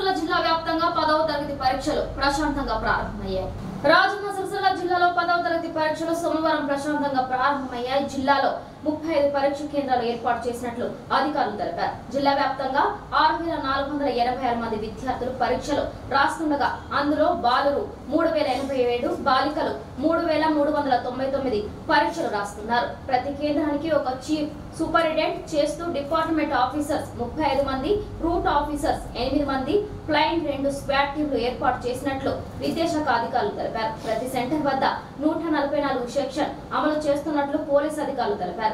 సిరిసిల్ల జిల్లా వ్యాప్తంగా 10వ తరగతి పరీక్షలు ప్రశాంతంగా ప్రారంభమయ్యాయి. రాజన్న సిరిసిల్ల జిల్లాలో 10వ తరగతి పరీక్షలు సోమవారం ప్రశాంతంగా ప్రారంభమయ్యాయి. జిల్లాలో 35 పరీక్ష కేంద్రాలు ఏర్పాటు చేసినట్లు అధికారులు తెలిపారు. జిల్లా వ్యాప్తంగా 6486 మంది విద్యార్థులు పరీక్షలు రాస్తుండగా అందులో బాలురు 3087, బాలికలు 3399 పరీక్షలు రాస్తున్నారు. ప్రతి కేంద్రానికి ఒక చీఫ్ సూపరింటెండెంట్ చేస్తూ డిపార్ట్మెంట్ ఆఫీసర్స్ 35 మంది, రూట్ ఆఫీసర్స్ 8 మంది, ఫ్లైయింగ్ 2 స్క్వాడ్ టీంలు ఏర్పాటు చేసినట్లు విద్యాశాఖ అధికారులు తెలిపారు. ప్రతి సెంటర్ వద్ద 144 సెక్షన్ అమలు చేస్తున్నట్లు పోలీసు అధికారులు తెలిపారు.